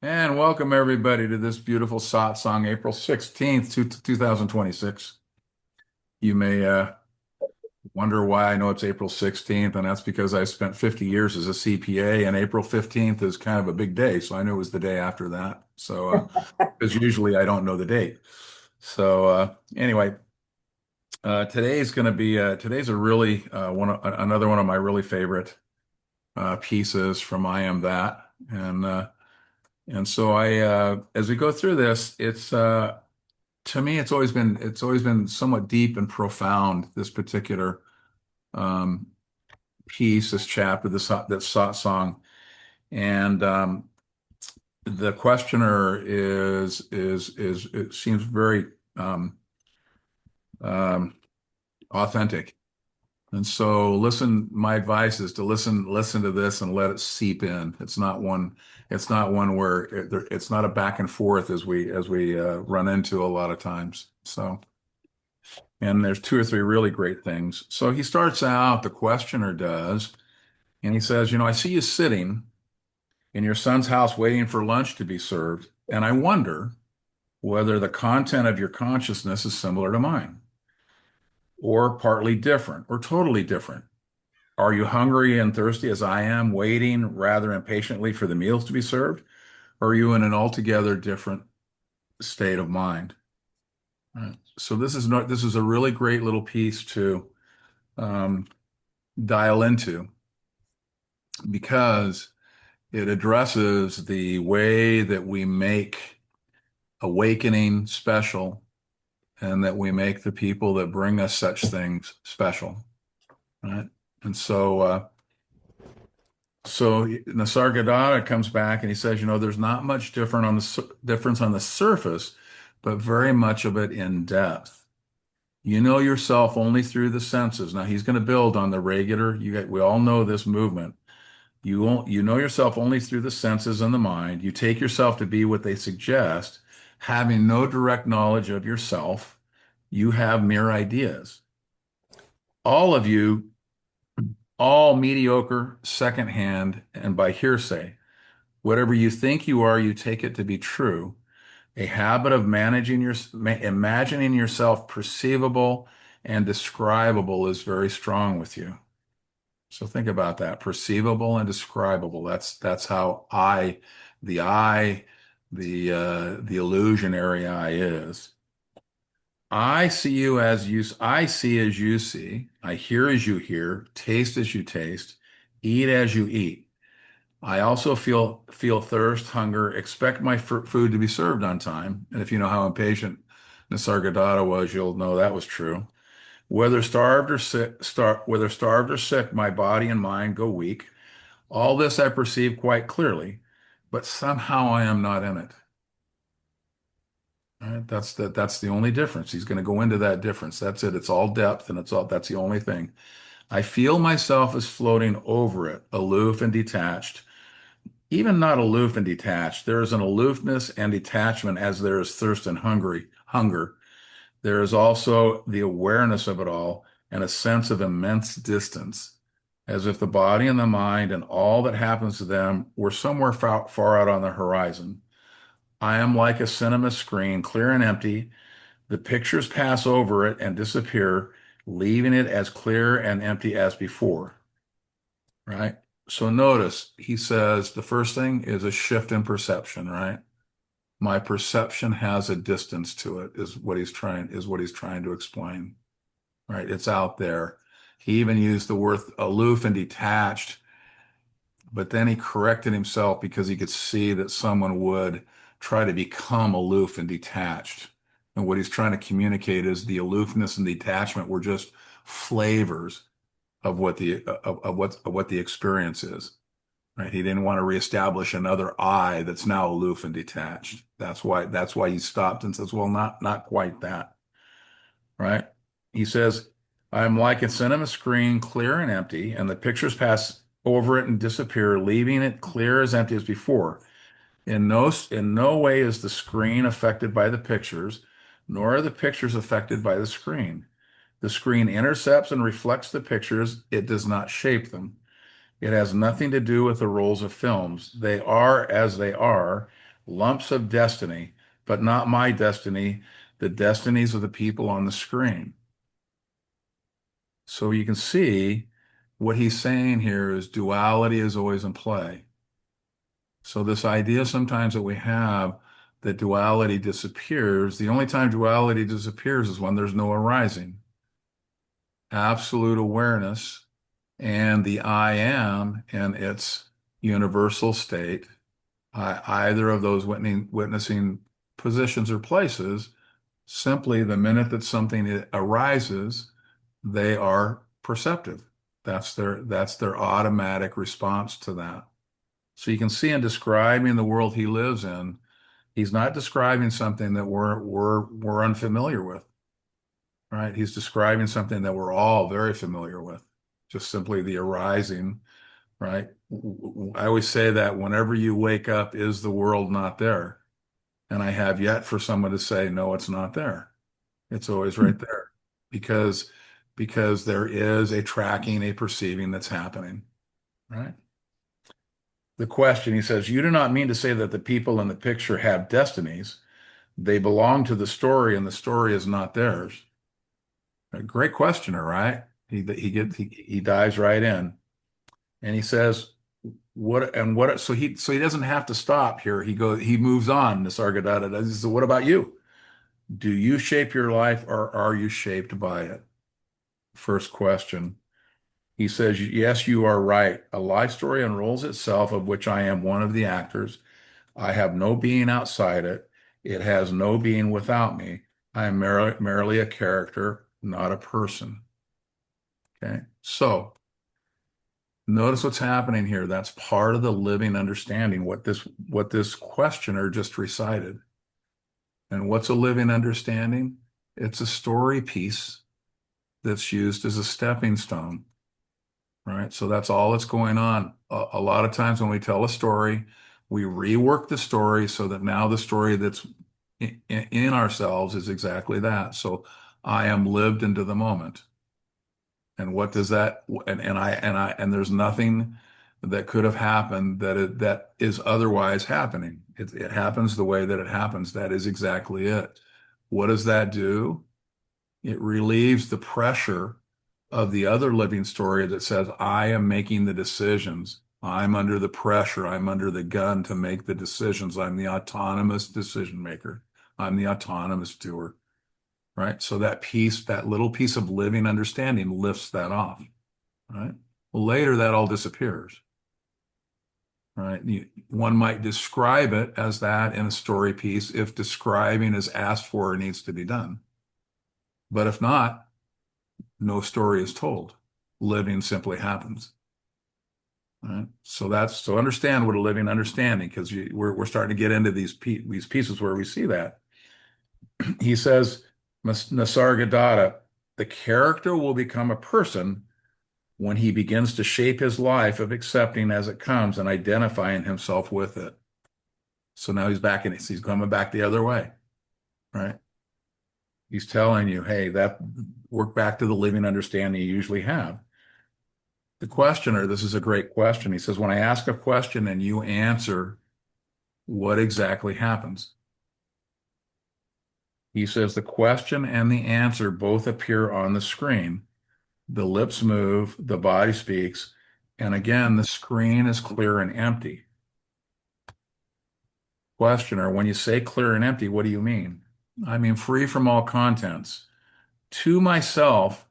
And welcome everybody to this beautiful Satsang, April 16th, 2026. You may wonder why I know it's April 16th, and that's because I spent 50 years as a CPA, and April 15th is kind of a big day, so I knew it was the day after that. So, because usually I don't know the date. So, anyway, today's a really another one of my really favorite pieces from I Am That, and so as we go through this, it's to me, it's always been somewhat deep and profound. This particular um, piece, this chapter, this song, and the questioner is it seems very um, um, authentic. And so, listen. My advice is to listen to this and let it seep in. It's not one where it's not a back and forth as we run into a lot of times. So. And there's two or three really great things. So he starts out, the questioner does, and he says, I see you sitting in your son's house waiting for lunch to be served, and I wonder whether the content of your consciousness is similar to mine, or partly different, or totally different. Are you hungry and thirsty as I am, waiting rather impatiently for the meals to be served? Or are you in an altogether different state of mind? Right. So this is a really great little piece to um, dial into because it addresses the way that we make awakening special and that we make the people that bring us such things special, right? And so Nisargadatta comes back and he says, there's not much difference on the surface, but very much of it in depth. You know yourself only through the senses. Now he's going to build on the regular. We all know this movement. You know yourself only through the senses and the mind. You take yourself to be what they suggest, having no direct knowledge of yourself. You have mere ideas. All of you, all mediocre, secondhand, and by hearsay. Whatever you think you are, you take it to be true. A habit of imagining yourself perceivable and describable is very strong with you. So think about that. Perceivable and describable. That's how I, the illusionary I is. I see as you see. I hear as you hear, taste as you taste, eat as you eat. I also feel thirst, hunger, expect my food to be served on time. And if you know how impatient Nisargadatta was, you'll know that was true. Whether starved or sick, my body and mind go weak. All this I perceive quite clearly, but somehow I am not in it. Right? That's the only difference. He's going to go into that difference. That's it. It's all depth and that's the only thing. I feel myself as floating over it, aloof and detached. Even not aloof and detached. There is an aloofness and detachment as there is thirst and hunger. There is also the awareness of it all and a sense of immense distance, as if the body and the mind and all that happens to them were somewhere far out on the horizon. I am like a cinema screen, clear and empty. The pictures pass over it and disappear, leaving it as clear and empty as before, right? So notice he says the first thing is a shift in perception, right? My perception has a distance to it, is what he's trying to explain. Right? It's out there. He even used the word aloof and detached, but then he corrected himself because he could see that someone would try to become aloof and detached. And what he's trying to communicate is the aloofness and detachment were just flavors of what the experience is. Right? He didn't want to reestablish another I that's now aloof and detached. That's why he stopped and says, well, not quite that. Right? He says, I'm like a cinema screen, clear and empty, and the pictures pass over it and disappear, leaving it clear as empty as before. In no way is the screen affected by the pictures, nor are the pictures affected by the screen. The screen intercepts and reflects the pictures, it does not shape them. It has nothing to do with the rolls of films. They are as they are. lumps of destiny, but not my destiny, the destinies of the people on the screen. So you can see what he's saying here is duality is always in play. So this idea sometimes that we have that duality disappears, the only time duality disappears is when there's no arising. Absolute awareness and the I am in its universal state, either of those witnessing positions or places, simply the minute that something arises, they are perceptive. That's their automatic response to that. So you can see in describing the world he lives in, he's not describing something that we're unfamiliar with, right? He's describing something that we're all very familiar with, just simply the arising, right? I always say that whenever you wake up, is the world not there? And I have yet for someone to say, no, it's not there. It's always right there because because there is a tracking, a perceiving that's happening, right? The question, he says, you do not mean to say that the people in the picture have destinies. They belong to the story and the story is not theirs. A great questioner, right? He dives right in and he says, what so he doesn't have to stop here. He moves on, Nisargadatta. He says, what about you? Do you shape your life or are you shaped by it? First question. He says, yes, you are right. A life story unrolls itself, of which I am one of the actors. I have no being outside it. It has no being without me. I am merely a character, not a person. Okay. So notice what's happening here. That's part of the living understanding, what this questioner just recited. And what's a living understanding? It's a story piece that's used as a stepping stone, right? So that's all that's going on. A lot of times when we tell a story, we rework the story so that now the story that's in ourselves is exactly that. So I am lived into the moment. And what does that and there's nothing that could have happened that is otherwise happening. It happens the way that it happens. That is exactly it. What does that do? It relieves the pressure of the other living story that says, I am making the decisions. I'm under the pressure. I'm under the gun to make the decisions. I'm the autonomous decision maker. I'm the autonomous doer, right? So that little piece of living understanding lifts that off, right? Well, later that all disappears, right? One might describe it as that in a story piece if describing is asked for or needs to be done. But if not, no story is told. Living simply happens. Right? So understand what a living understanding, because we're starting to get into these pieces where we see that. He says, Nisargadatta, the character will become a person when he begins to shape his life of accepting as it comes and identifying himself with it. So now he's coming back the other way, right? He's telling you, hey, that work back to the living understanding you usually have. The questioner, this is a great question. He says, when I ask a question and you answer, what exactly happens? He says, the question and the answer both appear on the screen. The lips move, the body speaks, and again, the screen is clear and empty. Questioner, when you say clear and empty, what do you mean? I mean free from all contents. To myself,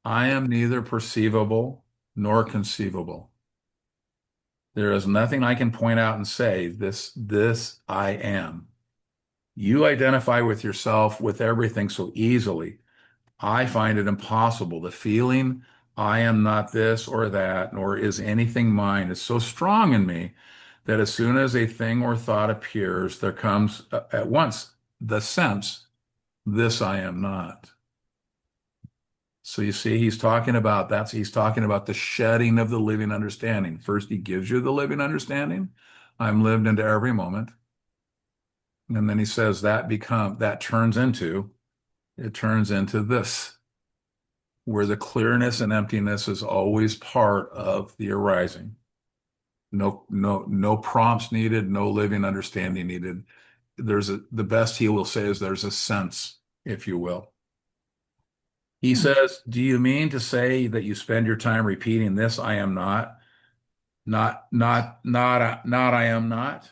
I am neither perceivable nor conceivable. There is nothing I can point out and say, this I am. You identify with yourself with everything so easily. I find it impossible. The feeling I am not this or that, nor is anything mine, is so strong in me that as soon as a thing or thought appears, there comes at once the sense, this I am not. So you see, he's talking about the shedding of the living understanding. First, he gives you the living understanding. I'm lived into every moment. And then he says it turns into this, where the clearness and emptiness is always part of the arising. No prompts needed, no living understanding needed. The best he will say is there's a sense, if you will. He Hmm. says, "Do you mean to say that you spend your time repeating this, I am not, not, I am not?"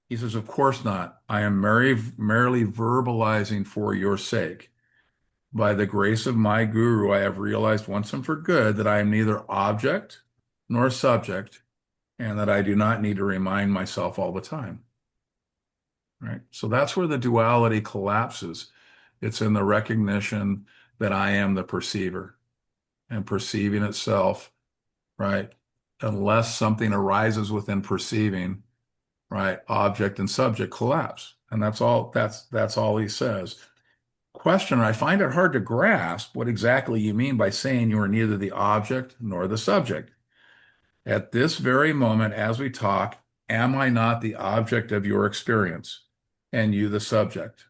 He says, "Of course not. I am merely verbalizing for your sake. By the grace of my guru, I have realized once and for good that I am neither object nor subject, and that I do not need to remind myself all the time." Right? So that's where the duality collapses. It's in the recognition that I am the perceiver and perceiving itself, right? Unless something arises within perceiving, right? Object and subject collapse. And that's all he says. Question, I find it hard to grasp what exactly you mean by saying you are neither the object nor the subject. At this very moment, as we talk, am I not the object of your experience and you the subject?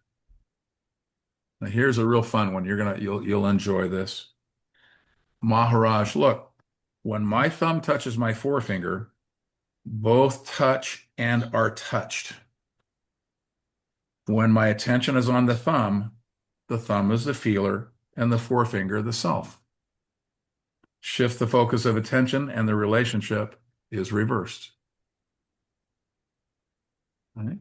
Now here's a real fun one. You'll enjoy this. Maharaj, look, when my thumb touches my forefinger, both touch and are touched. When my attention is on the thumb is the feeler and the forefinger the self. Shift the focus of attention and the relationship is reversed. Right?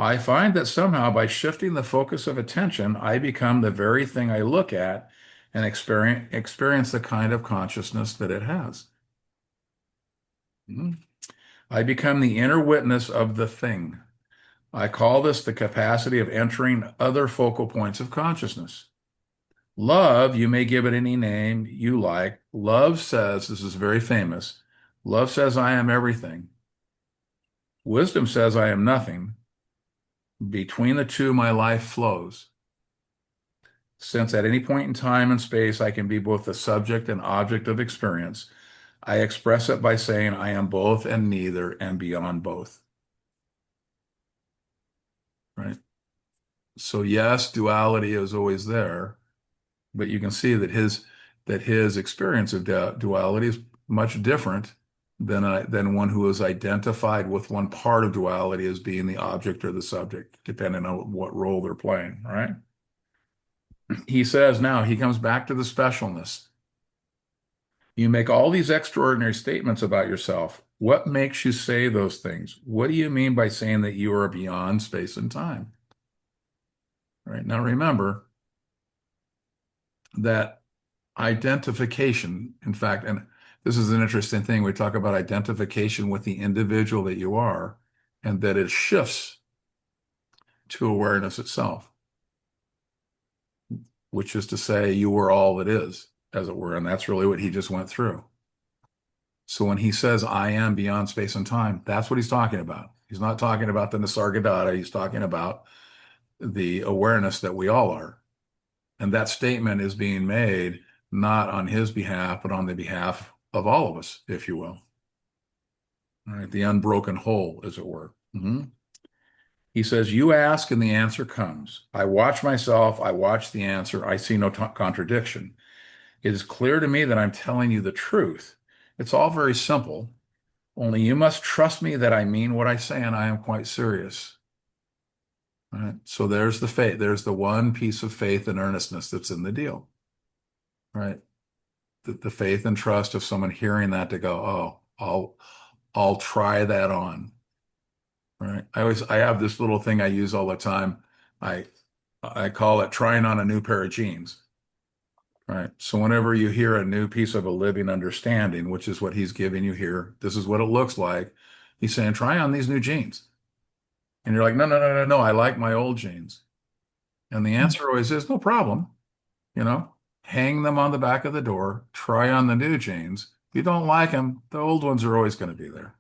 I find that somehow by shifting the focus of attention, I become the very thing I look at and experience the kind of consciousness that it has. Mhm. I become the inner witness of the thing. I call this the capacity of entering other focal points of consciousness. Love, you may give it any name you like. Love says, this is very famous, love says, I am everything. Wisdom says, I am nothing. Between the two, my life flows. Since at any point in time and space, I can be both the subject and object of experience, I express it by saying, I am both and neither and beyond both. Right? So, yes, duality is always there, but you can see that his experience of duality is much different than one who is identified with one part of duality as being the object or the subject, depending on what role they're playing, right? He says now he comes back to the specialness. You make all these extraordinary statements about yourself. What makes you say those things? What do you mean by saying that you are beyond space and time? Right now, remember that identification, in fact, and this is an interesting thing. We talk about identification with the individual that you are, and that it shifts to awareness itself, which is to say, you were all that is, as it were. And that's really what he just went through. So when he says, I am beyond space and time, that's what he's talking about. He's not talking about the Nisargadatta. He's talking about the awareness that we all are. And that statement is being made not on his behalf, but on the behalf of all of us, if you will. All right, the unbroken whole, as it were. He says, you ask and the answer comes. I watch myself, I watch the answer, I see no contradiction. It is clear to me that I'm telling you the truth. It's all very simple, only you must trust me that I mean what I say and I am quite serious. All right, so there's the faith, there's the one piece of faith and earnestness that's in the deal. Right? The faith and trust of someone hearing that to go, oh, I'll try that on. Right. I have this little thing I use all the time. I I call it trying on a new pair of jeans. Right. So whenever you hear a new piece of a living understanding, which is what he's giving you here, this is what it looks like. He's saying, try on these new jeans. And you're like, no, no, no, no, no, I like my old jeans. And the Hmm. answer always is no problem. You know, hang them on the back of the door, try on the new jeans. If you don't like them, the old ones are always going to be there.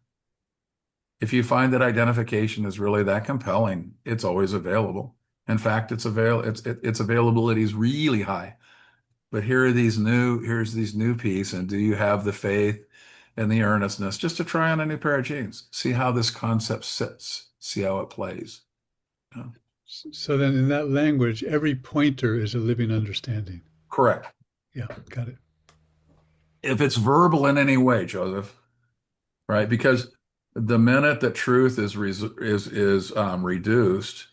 If you find that identification is really that compelling, it's always available. In fact, its availability is really high. But here's these new piece, and do you have the faith and the earnestness just to try on a new pair of jeans? See how this concept sits, see how it plays. Yeah. So then in that language, every pointer is a living understanding. Correct. Yeah, got it. If it's verbal in any way, Joseph, right? Because the minute that truth reduced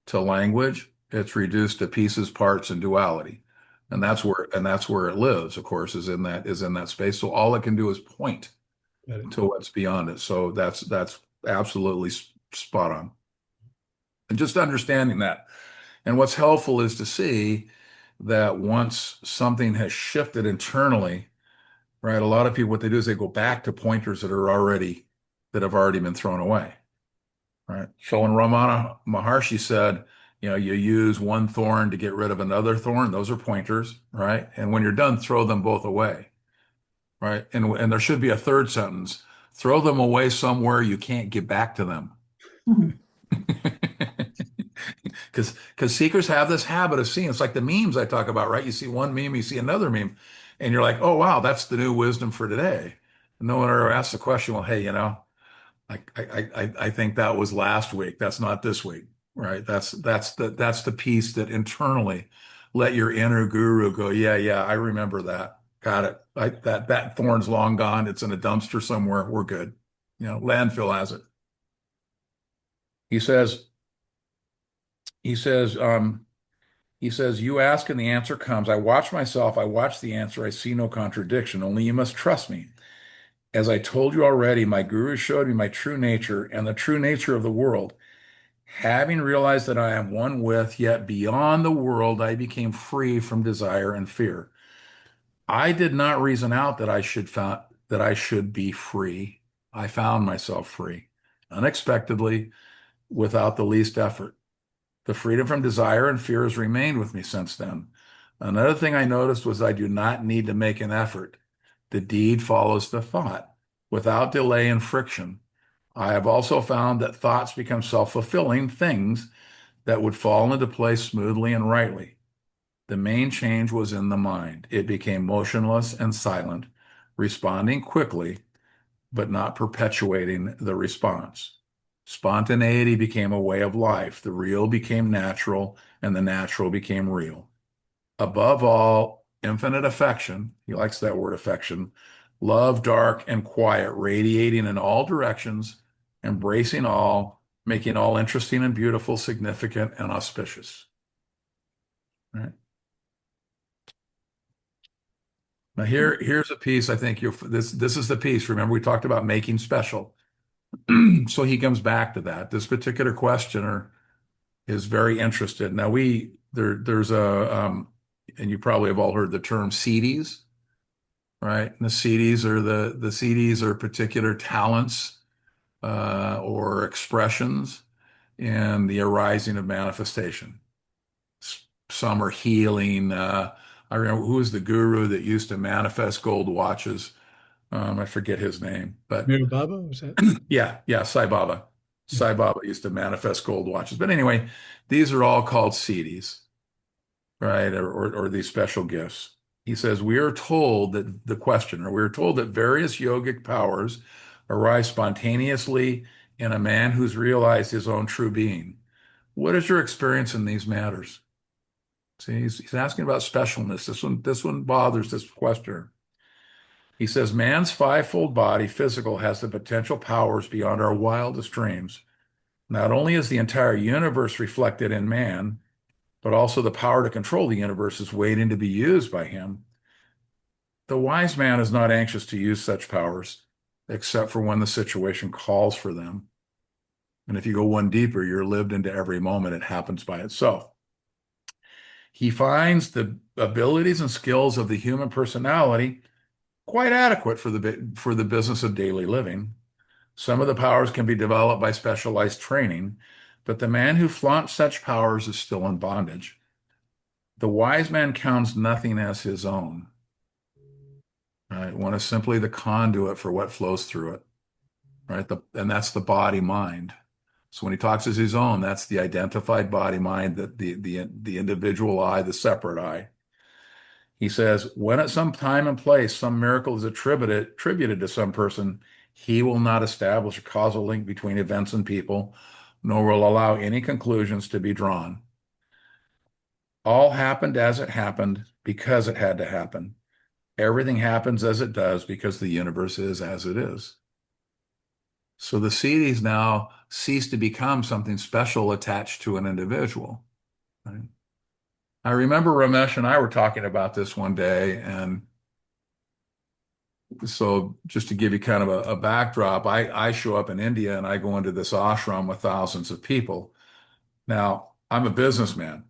to language, it's reduced to pieces, parts, and duality, and that's where it lives. Of course, is in that space. So all it can do is point Got it. to what's beyond it. So that's absolutely spot on. And just understanding that. And what's helpful is to see that once something has shifted internally, right? A lot of people, what they do is they go back to pointers that have already been thrown away, right? So when Ramana Maharshi said, you use one thorn to get rid of another thorn, those are pointers, right? And when you're done, throw them both away, right? And there should be a third sentence, throw them away somewhere you can't get back to them. Because seekers have this habit of seeing, it's like the memes I talk about, right? You see one meme, you see another meme, and you're like, oh, wow, that's the new wisdom for today. And no one ever asks the question, well, hey, I think that was last week. That's not this week, right? That's the piece that internally let your inner guru go, yeah, yeah, I remember that. Got it. That thorn's long gone. It's in a dumpster somewhere. We're good. Landfill has it. He says, he says, um, He says, you ask and the answer comes. I watch myself. I watch the answer. I see no contradiction. Only you must trust me. As I told you already, my guru showed me my true nature and the true nature of the world. Having realized that I am one with, yet beyond the world, I became free from desire and fear. I did not reason out that I should be free. I found myself free, unexpectedly, without the least effort. The freedom from desire and fear has remained with me since then. Another thing I noticed was I do not need to make an effort. The deed follows the thought without delay and friction. I have also found that thoughts become self-fulfilling things that would fall into place smoothly and rightly. The main change was in the mind. It became motionless and silent, responding quickly but not perpetuating the response. Spontaneity became a way of life. The real became natural, and the natural became real. Above all, infinite affection, he likes that word affection, love, dark and quiet, radiating in all directions, embracing all, making all interesting and beautiful, significant and auspicious. Right. Now here's a piece I think this is the piece. Remember, we talked about making special. So he comes back to that. This particular questioner is very interested. Now there's and you probably have all heard the term seedies, right? And the seedies are particular talents or expressions in the arising of manifestation. Some are healing. I remember who was the guru that used to manifest gold watches. I forget his name, but Mir Baba, was that? yeah, yeah, Sai Baba. Yeah. Sai Baba used to manifest gold watches. But anyway, these are all called siddhis, right? Or these special gifts. He says, we are told that the questioner, we are told that various yogic powers arise spontaneously in a man who's realized his own true being. What is your experience in these matters? See, he's asking about specialness. This one bothers this questioner. He says, man's fivefold body, physical, has the potential powers beyond our wildest dreams. Not only is the entire universe reflected in man, but also the power to control the universe is waiting to be used by him. The wise man is not anxious to use such powers, except for when the situation calls for them. And if you go one deeper, you're lived into every moment. It happens by itself. He finds the abilities and skills of the human personality quite adequate for the business of daily living. Some of the powers can be developed by specialized training, but the man who flaunts such powers is still in bondage. The wise man counts nothing as his own. Right? One is simply the conduit for what flows through it. Right? And that's the body mind. So when he talks as his own, that's the identified body mind, that the individual I, the separate I. He says, when at some time and place some miracle is attributed to some person, he will not establish a causal link between events and people, nor will allow any conclusions to be drawn. All happened as it happened because it had to happen. Everything happens as it does because the universe is as it is. So the CDs now cease to become something special attached to an individual. Right? I remember Ramesh and I were talking about this one day, and so just to give you kind of a backdrop, I show up in India and I go into this ashram with thousands of people. Now, I'm a businessman,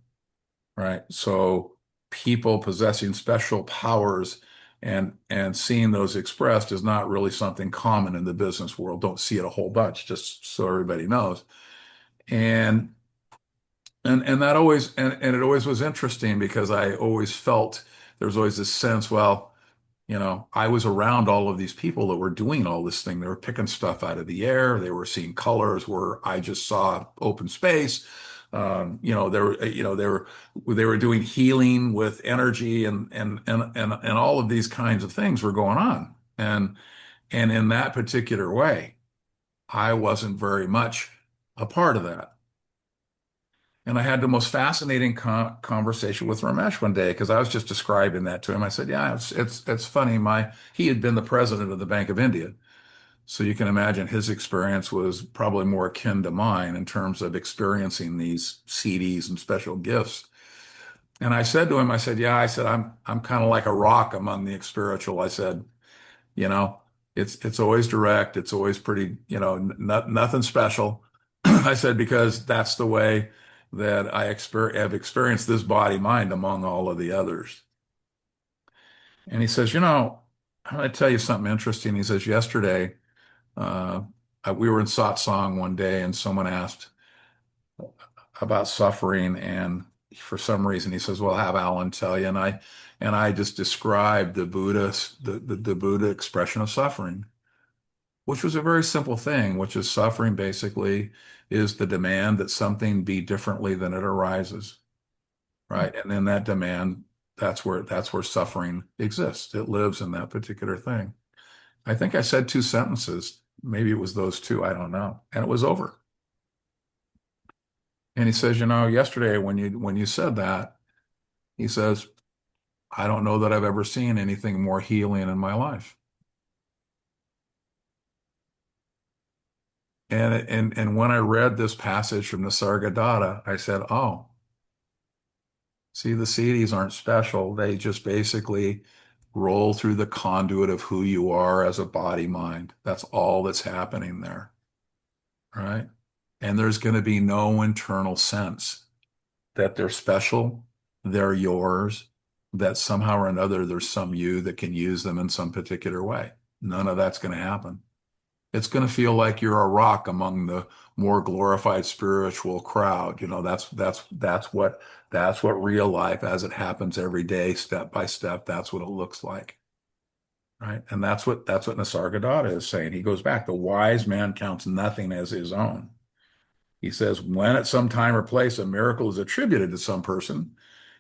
right? So people possessing special powers and seeing those expressed is not really something common in the business world. Don't see it a whole bunch, just so everybody knows. And and that always and it always was interesting because I always felt there was always this sense, well, I was around all of these people that were doing all this thing. They were picking stuff out of the air. They were seeing colors where I just saw open space. They were doing healing with energy and all of these kinds of things were going on. And in that particular way, I wasn't very much a part of that. And I had the most fascinating conversation with Ramesh one day because I was just describing that to him. I said, "Yeah, it's funny. He had been the president of the Bank of India, so you can imagine his experience was probably more akin to mine in terms of experiencing these CDs and special gifts." And I said to him, I said, "Yeah, I said I'm kind of like a rock among the spiritual." I said, you know, it's always direct. It's always pretty, nothing special. I said, because that's the way that have experienced this body mind among all of the others. And he says, I'm going to tell you something interesting. He says, yesterday, uh, we were in Satsang one day and someone asked about suffering. And for some reason, he says, well, have Alan tell you. And I just described the Buddha expression of suffering, which was a very simple thing, which is suffering basically is the demand that something be differently than it arises, right? And in that demand, that's where suffering exists. It lives in that particular thing. I think I said two sentences. Maybe it was those two. I don't know. And it was over. And he says, yesterday when you said that, he says, I don't know that I've ever seen anything more healing in my life. And when I read this passage from Nisargadatta, I said, oh, see, the CDs aren't special. They just basically roll through the conduit of who you are as a body mind. That's all that's happening there, right? And there's going to be no internal sense that they're special, they're yours, that somehow or another there's some you that can use them in some particular way. None of that's going to happen. It's going to feel like you're a rock among the more glorified spiritual crowd. That's what real life as it happens every day, step by step, that's what it looks like. Right. And that's what Nisargadatta is saying. He goes back, the wise man counts nothing as his own. He says, when at some time or place a miracle is attributed to some person,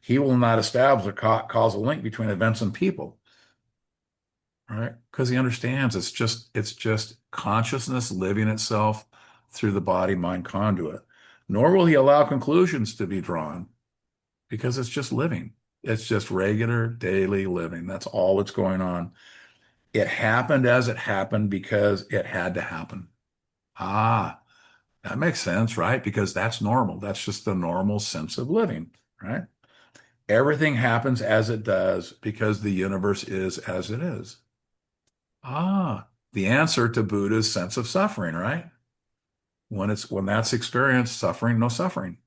he will not establish a causal link between events and people. Right? Because he understands it's just consciousness living itself through the body mind conduit. Nor will he allow conclusions to be drawn because it's just living. It's just regular daily living. That's all that's going on. It happened as it happened because it had to happen. Ah, that makes sense, right? Because that's normal. That's just the normal sense of living, right? Everything happens as it does because the universe is as it is. Ah, the answer to Buddha's sense of suffering, right? When that's experienced, suffering, no suffering,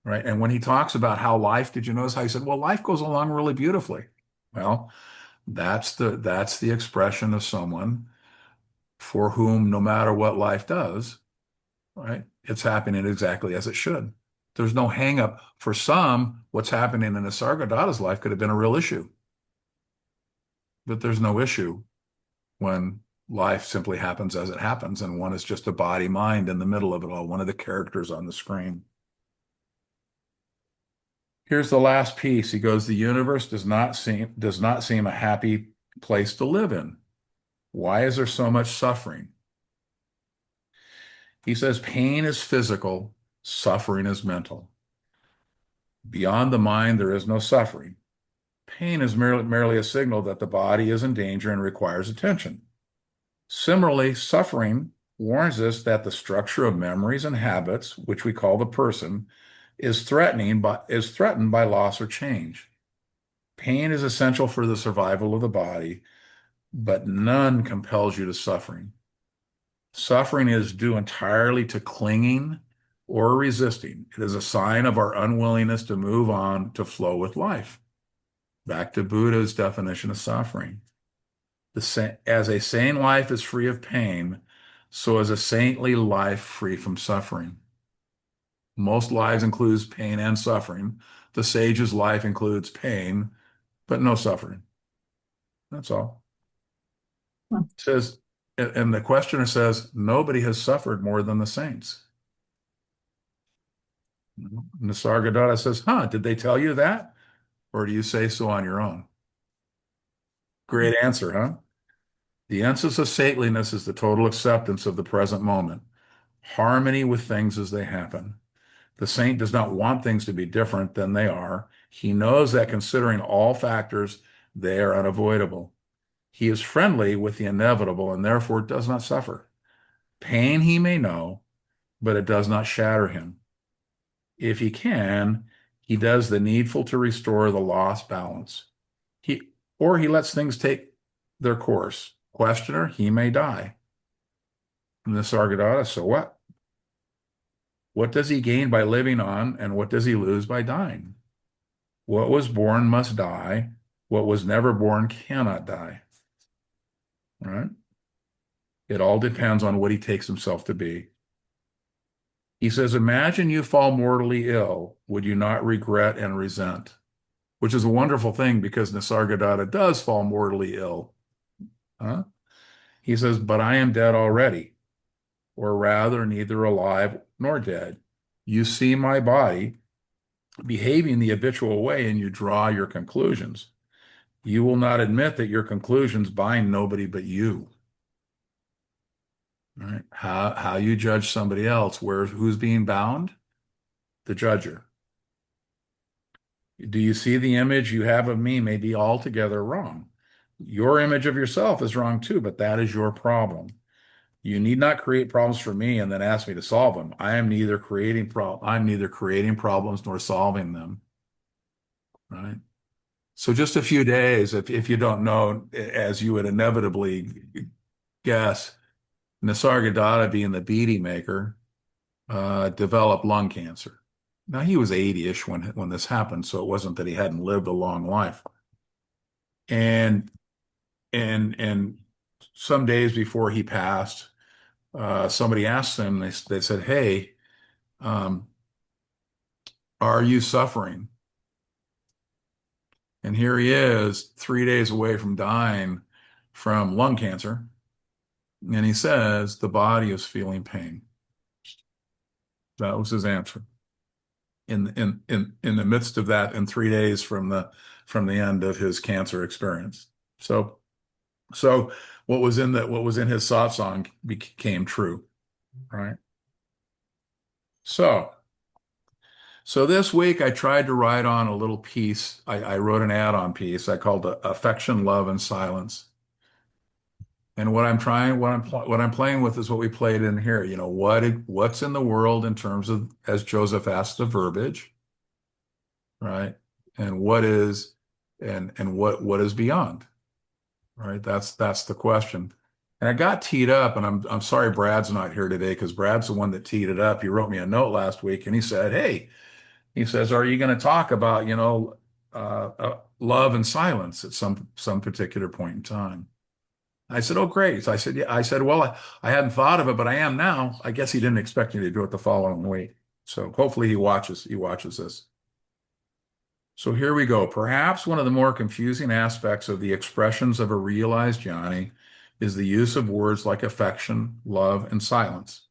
right? And when he talks about how life, did you notice how he said, well, life goes along really beautifully. Well, that's the expression of someone for whom no matter what life does, right? It's happening exactly as it should. There's no hang up. For some, what's happening in Nisargadatta's life could have been a real issue, but there's no issue when life simply happens as it happens, and one is just a body mind in the middle of it all, one of the characters on the screen. Here's the last piece. He goes, the universe does not seem a happy place to live in. Why is there so much suffering? He says, pain is physical, suffering is mental. Beyond the mind, there is no suffering. Pain is merely a signal that the body is in danger and requires attention. Similarly, suffering warns us that the structure of memories and habits, which we call the person, is threatened by loss or change. Pain is essential for the survival of the body, but none compels you to suffering. Suffering is due entirely to clinging or resisting. It is a sign of our unwillingness to move on to flow with life. Back to Buddha's definition of suffering. As a sane life is free of pain, so is a saintly life free from suffering. Most lives includes pain and suffering. The sage's life includes pain, but no suffering. That's all. It says, and the questioner says, nobody has suffered more than the saints. Nisargadatta says, huh, did they tell you that? Or do you say so on your own? Great answer, huh? The essence of saintliness is the total acceptance of the present moment, harmony with things as they happen. The saint does not want things to be different than they are. He knows that considering all factors, they are unavoidable. He is friendly with the inevitable and therefore does not suffer. Pain he may know, but it does not shatter him. If he can, he does the needful to restore the lost balance. He or he lets things take their course. Questioner, he may die. Nisargadatta, so what? What does he gain by living on, and what does he lose by dying? What was born must die. What was never born cannot die. All right? It all depends on what he takes himself to be. He says, imagine you fall mortally ill. Would you not regret and resent? Which is a wonderful thing because Nisargadatta does fall mortally ill. Huh? He says, but I am dead already, or rather, neither alive nor dead. You see my body behaving the habitual way and you draw your conclusions. You will not admit that your conclusions bind nobody but you. Right? How you judge somebody else, who's being bound? The judger. Do you see the image you have of me may be altogether wrong? Your image of yourself is wrong too, but that is your problem. You need not create problems for me and then ask me to solve them. I'm neither creating problems nor solving them. Right? So just a few days, if you don't know, as you would inevitably guess, Nisargadatta being the beady maker, developed lung cancer. Now he was 80-ish when this happened, so it wasn't that he hadn't lived a long life. And and some days before he passed, somebody asked him, they said, hey, um, are you suffering? And here he is, 3 days away from dying from lung cancer. And he says, the body is feeling pain. That was his answer. In the midst of that, in 3 days from the end of his cancer experience. So what was in his satsang became true, right? So so this week I tried to write on a little piece. I wrote an add-on piece I called Affection, Love, and Silence. And what I'm playing with is what we played in here. You know, what's in the world in terms of, as Joseph asked, the verbiage, right? And what is beyond, right? That's the question. And I got teed up, and I'm sorry Brad's not here today because Brad's the one that teed it up. He wrote me a note last week, and he said, "Hey," he says, "are you going to talk about love and silence at some particular point in time?" I said, "Oh, great." So I said, "Yeah." I said, "Well, I hadn't thought of it, but I am now." I guess he didn't expect me to do it the following week. So hopefully he watches this. So here we go. Perhaps one of the more confusing aspects of the expressions of a realized jnani is the use of words like affection, love, and silence.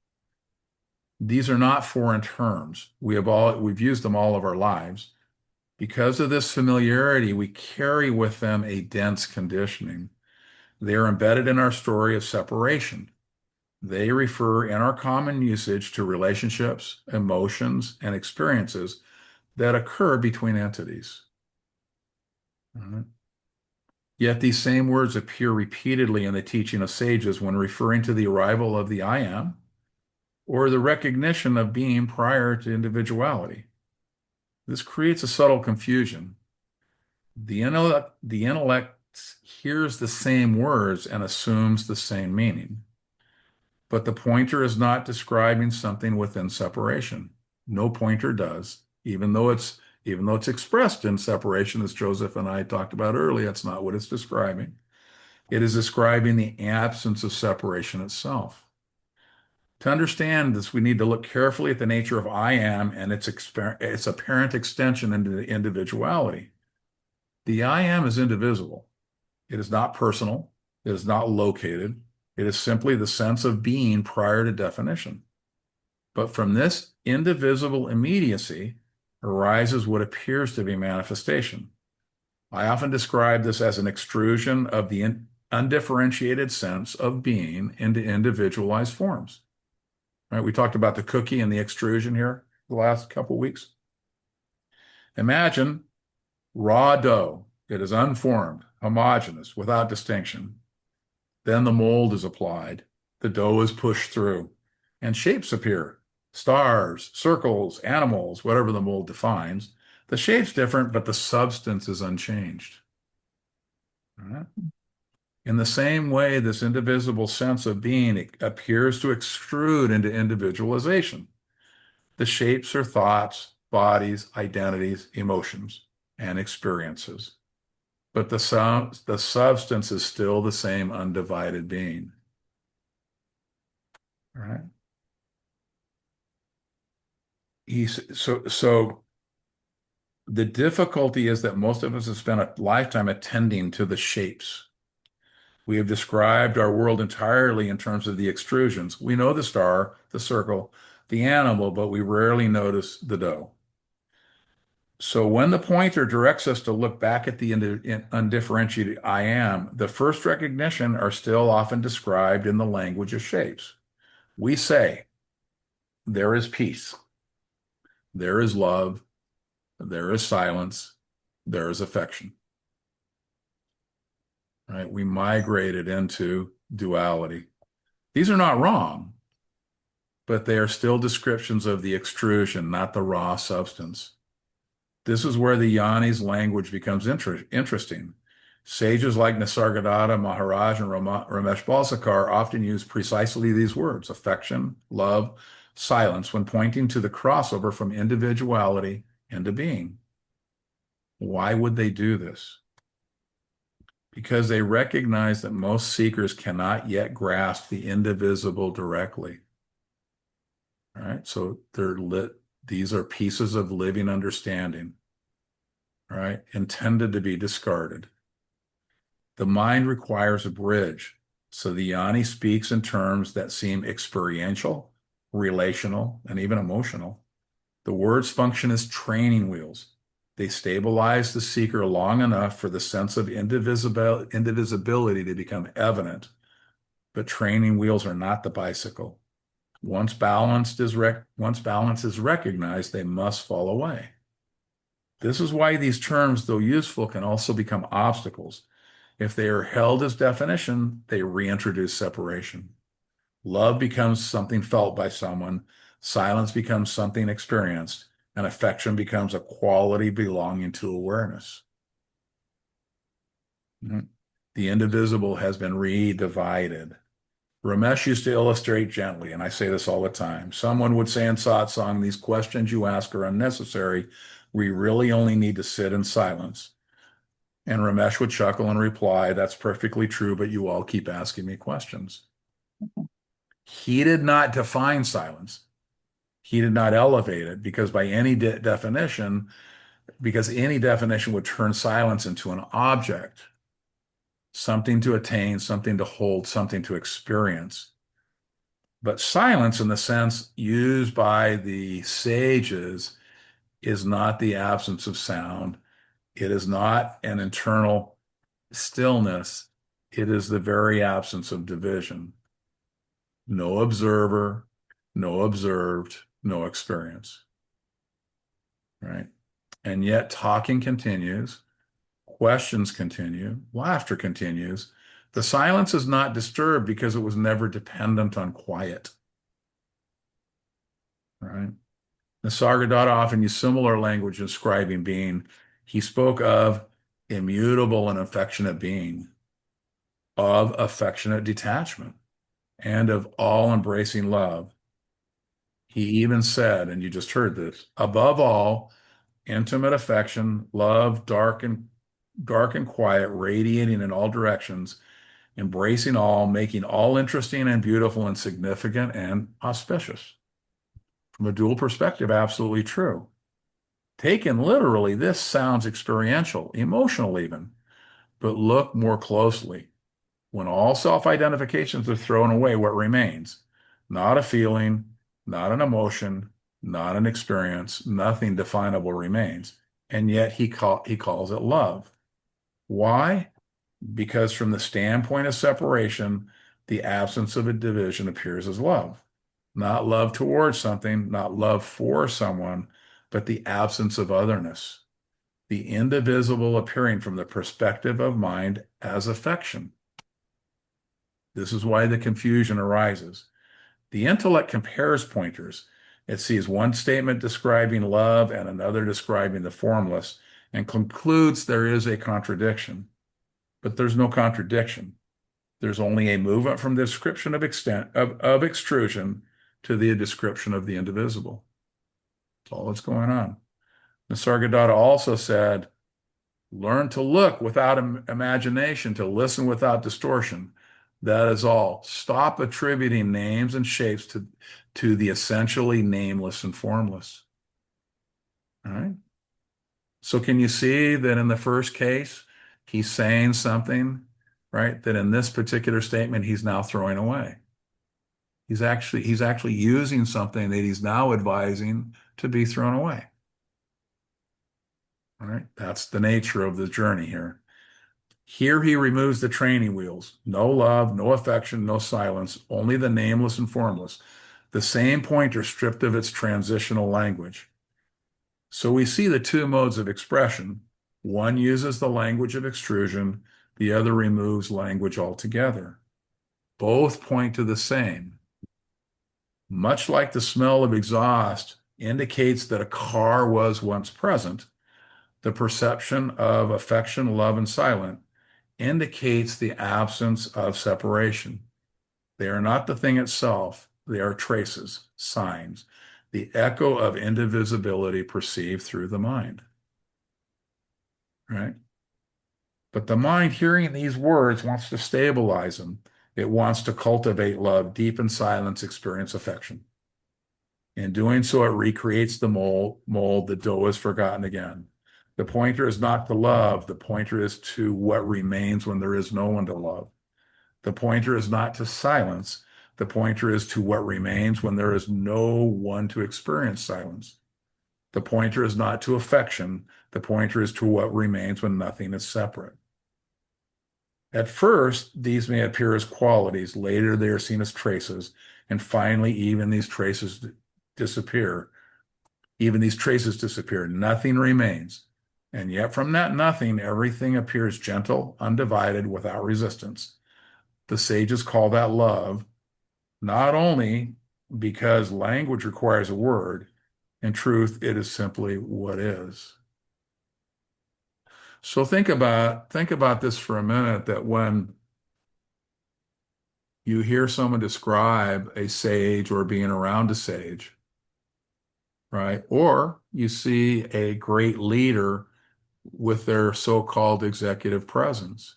These are not foreign terms. We've used them all of our lives. Because of this familiarity, we carry with them a dense conditioning. They are embedded in our story of separation. They refer in our common usage to relationships, emotions, and experiences that occur between entities. Mhm. Yet these same words appear repeatedly in the teaching of sages when referring to the arrival of the I am or the recognition of being prior to individuality. This creates a subtle confusion. The intellect hears the same words and assumes the same meaning, but the pointer is not describing something within separation. No pointer does, even though it's expressed in separation, as Joseph and I talked about earlier. It's not what it's describing. It is describing the absence of separation itself. To understand this, we need to look carefully at the nature of I am and its apparent extension into the individuality. The I am is indivisible. It is not personal. It is not located. It is simply the sense of being prior to definition. But from this indivisible immediacy arises what appears to be manifestation. I often describe this as an extrusion of the undifferentiated sense of being into individualized forms. Right? We talked about the cookie and the extrusion here the last couple of weeks. Imagine raw dough. It is unformed, homogeneous, without distinction. Then the mold is applied. The dough is pushed through, and shapes appear. Stars, circles, animals, whatever the mold defines. The shape's different, but the substance is unchanged. All right? In the same way, this indivisible sense of being appears to extrude into individualization. The shapes are thoughts, bodies, identities, emotions, and experiences. But the substance is still the same undivided being. All right? So the difficulty is that most of us have spent a lifetime attending to the shapes. We have described our world entirely in terms of the extrusions. We know the star, the circle, the animal, but we rarely notice the dough. So when the pointer directs us to look back at the undifferentiated I am, the first recognition are still often described in the language of shapes. We say, there is peace, there is love, there is silence, there is affection. Right? We migrated into duality. These are not wrong, but they are still descriptions of the extrusion, not the raw substance. This is where the Yani's language becomes interesting. Sages like Nisargadatta, Maharaj, and Ramesh Balsekar often use precisely these words, affection, love, silence, when pointing to the crossover from individuality into being. Why would they do this? Because they recognize that most seekers cannot yet grasp the indivisible directly. All right, so these are pieces of living understanding, right, intended to be discarded. The mind requires a bridge, so the Yanni speaks in terms that seem experiential, relational, and even emotional. The words function as training wheels. They stabilize the seeker long enough for the sense of indivisibility to become evident. But training wheels are not the bicycle. Once balance is recognized, they must fall away. This is why these terms, though useful, can also become obstacles. If they are held as definition, they reintroduce separation. Love becomes something felt by someone, silence becomes something experienced, and affection becomes a quality belonging to awareness. The indivisible has been redivided. Ramesh used to illustrate gently, and I say this all the time. Someone would say in Satsang, these questions you ask are unnecessary. We really only need to sit in silence. And Ramesh would chuckle and reply, that's perfectly true, but you all keep asking me questions. He did not define silence. He did not elevate it because by any definition, because any definition would turn silence into an object, something to attain, something to hold, something to experience. But silence, in the sense used by the sages, is not the absence of sound. It is not an internal stillness. It is the very absence of division. No observer, no observed, no experience. Right? And yet talking continues, Questions continue. Laughter continues. The silence is not disturbed because it was never dependent on quiet. Right? Nisargadatta often used similar language describing being. He spoke of immutable and affectionate being, of affectionate detachment, and of all-embracing love. He even said, and you just heard this, above all, intimate affection, love, dark and quiet, radiating in all directions, embracing all, making all interesting and beautiful and significant and auspicious. From a dual perspective, absolutely true. Taken literally, this sounds experiential, emotional even, but look more closely. When all self-identifications are thrown away, what remains? Not a feeling, not an emotion, not an experience, nothing definable remains. And yet he calls it love. Why? Because from the standpoint of separation, the absence of a division appears as love. Not love towards something, not love for someone, but the absence of otherness. The indivisible appearing from the perspective of mind as affection. This is why the confusion arises. The intellect compares pointers. It sees one statement describing love and another describing the formless and concludes there is a contradiction. But there's no contradiction. There's only a movement from the description of extrusion to the description of the indivisible. That's all that's going on. Nisargadatta also said, learn to look without imagination, to listen without distortion. That is all. Stop attributing names and shapes to the essentially nameless and formless. All right. So can you see that in the first case, he's saying something, right, that in this particular statement, he's now throwing away. He's actually using something that he's now advising to be thrown away. All right. That's the nature of the journey here. Here he removes the training wheels. No love, no affection, no silence, only the nameless and formless. The same pointer stripped of its transitional language. So we see the two modes of expression. One uses the language of extrusion, the other removes language altogether. Both point to the same. Much like the smell of exhaust indicates that a car was once present, the perception of affection, love, and silence indicates the absence of separation. They are not the thing itself. They are traces, signs, the echo of indivisibility perceived through the mind. Right? But the mind, hearing these words, wants to stabilize them. It wants to cultivate love, deepen silence, experience affection. In doing so, it recreates the mold. The dough is forgotten again. The pointer is not to love. The pointer is to what remains when there is no one to love. The pointer is not to silence. The pointer is to what remains when there is no one to experience silence. The pointer is not to affection. The pointer is to what remains when nothing is separate. At first, these may appear as qualities. Later, they are seen as traces. And finally, even these traces disappear. Nothing remains. And yet from that nothing, everything appears gentle, undivided, without resistance. The sages call that love, not only because language requires a word. In truth, it is simply what is. So think about this for a minute, that when you hear someone describe a sage or being around a sage, right? Or you see a great leader with their so-called executive presence.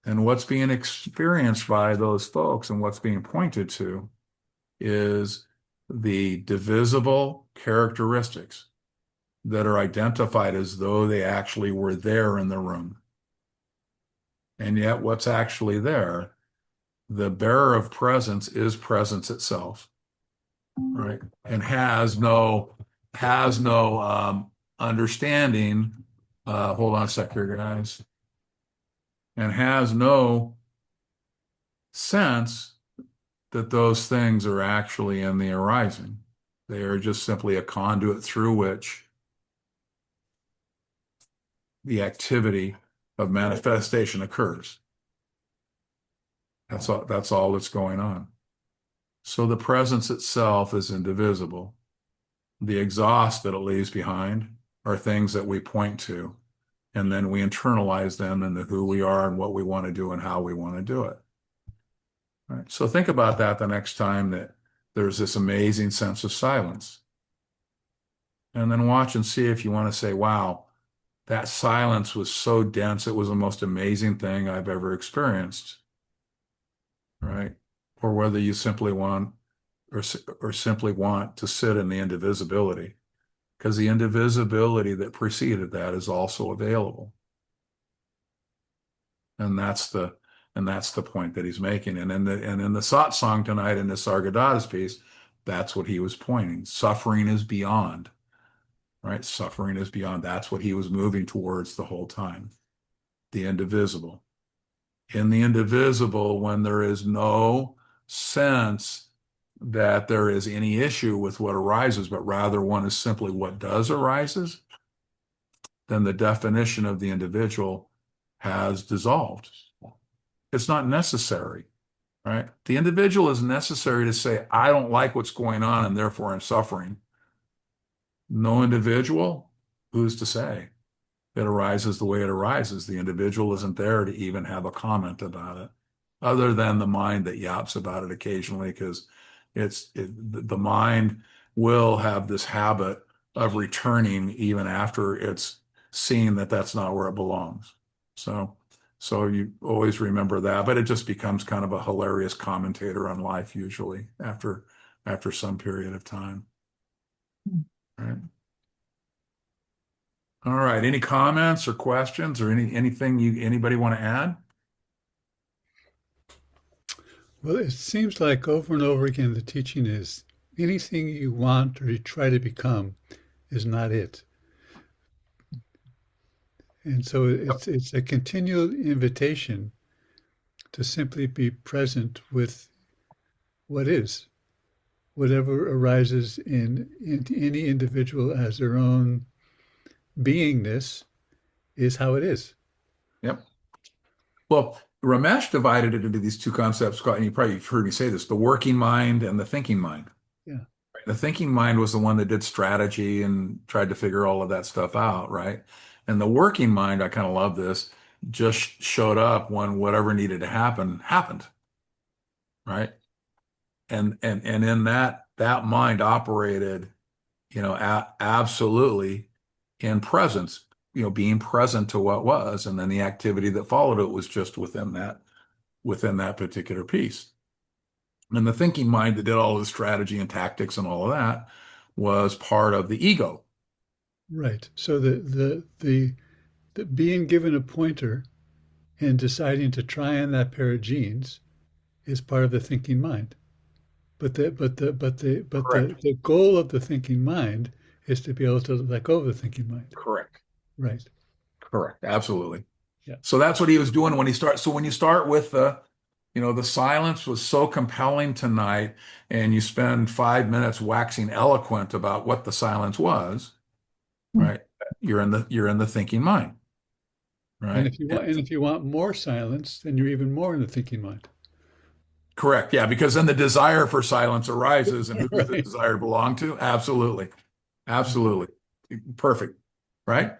And what's being experienced by those folks and what's being pointed to is the divisible characteristics that are identified as though they actually were there in the room. And yet what's actually there, the bearer of presence is presence itself, right? And has no understanding. Hold on a sec here, guys. And has no sense that those things are actually in the arising. They are just simply a conduit through which the activity of manifestation occurs. That's all that's going on. So the presence itself is indivisible. The exhaust that it leaves behind are things that we point to, and then we internalize them into who we are and what we want to do and how we want to do it. Right? So think about that the next time that there's this amazing sense of silence. And then watch and see if you want to say, wow, that silence was so dense, it was the most amazing thing I've ever experienced, right? Or whether you simply want or simply want to sit in the indivisibility, because the indivisibility that preceded that is also available. And that's the point that he's making. And in the satsang tonight in Nisargadatta's piece, that's what he was pointing. Suffering is beyond, right? Suffering is beyond. That's what he was moving towards the whole time. The indivisible. In the indivisible, when there is no sense that there is any issue with what arises, but rather one is simply what does arises, then the definition of the individual has dissolved. It's not necessary, right? The individual is necessary to say, I don't like what's going on and therefore I'm suffering. No individual, who's to say? It arises the way it arises. The individual isn't there to even have a comment about it, other than the mind that yaps about it occasionally, because the mind will have this habit of returning even after it's seen that that's not where it belongs. So, so you always remember that, but it just becomes kind of a hilarious commentator on life usually after some period of time. Right. All right. Any comments or questions or anything anybody want to add? Well, it seems like over and over again the teaching is anything you want or you try to become is not it. And so it's a continual invitation to simply be present with what is, whatever arises in any individual as their own beingness is how it is. Yep. Well, Ramesh divided it into these two concepts, and you probably have heard me say this, the working mind and the thinking mind. Yeah. The thinking mind was the one that did strategy and tried to figure all of that stuff out, right? And the working mind, I kind of love this, just showed up when whatever needed to happen happened, right? And in that mind operated, absolutely in presence, being present to what was, and then the activity that followed it was just within that particular piece. And the thinking mind that did all the strategy and tactics and all of that was part of the ego. Right. So the being given a pointer and deciding to try on that pair of jeans is part of the thinking mind. Correct. The goal of the thinking mind is to be able to let go of the thinking mind. Correct. Right. Correct. Absolutely. Yeah. So that's what he was doing when he starts. So when you start with the silence was so compelling tonight, and you spend 5 minutes waxing eloquent about what the silence was, right? You're in the thinking mind, And right? if you want more silence, then you're even more in the thinking mind. Correct. Yeah, because then the desire for silence arises, and who does the Right. desire belong to? Absolutely. Absolutely. Perfect. Right?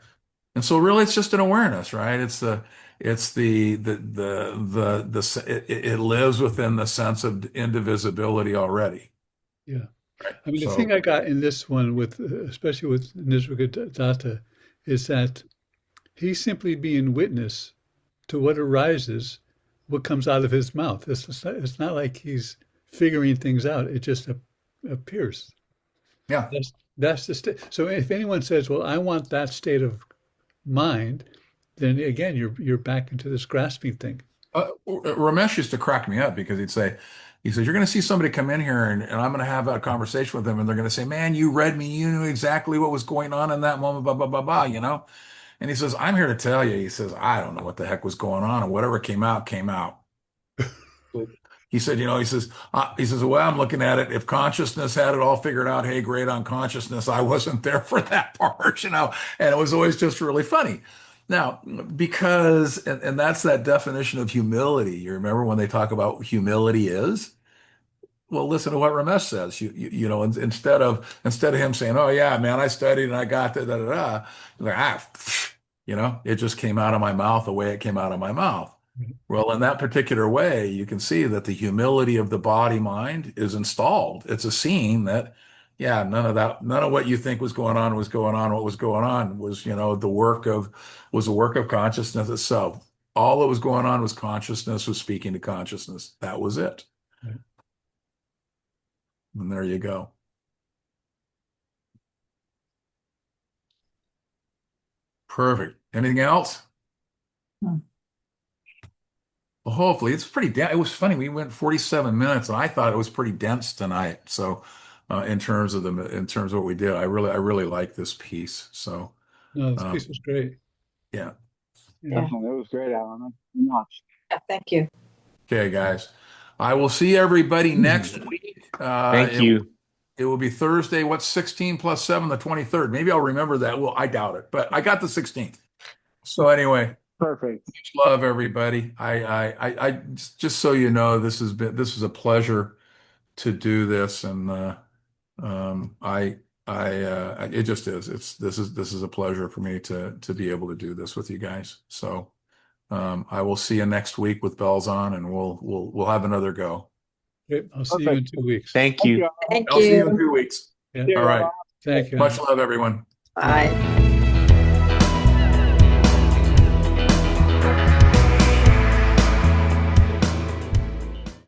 And so really it's just an awareness, right? It lives within the sense of indivisibility already. Yeah. Right. I mean, the thing So I got in this one with, especially with Nisargadatta, is that he's simply being witness to what arises, what comes out of his mouth. It's not like he's figuring things out. It just appears. yeah. That's the state. So if anyone says, "Well, I want that state of mind," then again, you're back into this grasping thing. Ramesh used to crack me up because he says, you're going to see somebody come in here and I'm going to have a conversation with them and they're going to say, man, you read me. You knew exactly what was going on in that moment, blah, blah, blah, blah. And he says, I'm here to tell you. He says, I don't know what the heck was going on, and whatever came out, came out. He said, the way I'm looking at it, if consciousness had it all figured out, hey, great on consciousness, I wasn't there for that part, and it was always just really funny. Now, because, and that's that definition of humility. You remember when they talk about humility is? Well, listen to what Ramesh says. Instead of him saying, "Oh yeah, man, I studied and I got da da da," da," like it just came out of my mouth the way it came out of my mouth. Right. Well, in that particular way, you can see that the humility of the body mind is installed. It's a scene that, yeah, none of what you think was going on was going on. What was going on was, the work of consciousness itself. All that was going on was consciousness was speaking to consciousness. That was it. Right. And there you go. Perfect. Anything else? Hmm. Well, hopefully it's pretty dense. It was funny. We went 47 minutes and I thought it was pretty dense tonight. So, in terms of what we did, I really like this piece. So, No, this um, piece was great. yeah. Yeah. Definitely. That was great, Alan. Thank you very much. Yeah, thank you. Okay, guys. I will see everybody next week. Thank you. It will be Thursday. What's 16 plus 7, the 23rd? Maybe I'll remember that. Well, I doubt it, but I got the 16th. So anyway, Perfect. much love everybody. I just so you know, this was a pleasure to do this, and it just is. This is a pleasure for me to be able to do this with you guys. So I will see you next week with bells on, and we'll have another go. Great. I'll see you in Perfect. 2 weeks. Thank Thank you. you, Alan. Thank I'll see you in you. 2 weeks. Yeah. See you, All right. Alan. Thank you. Much love, everyone. Bye.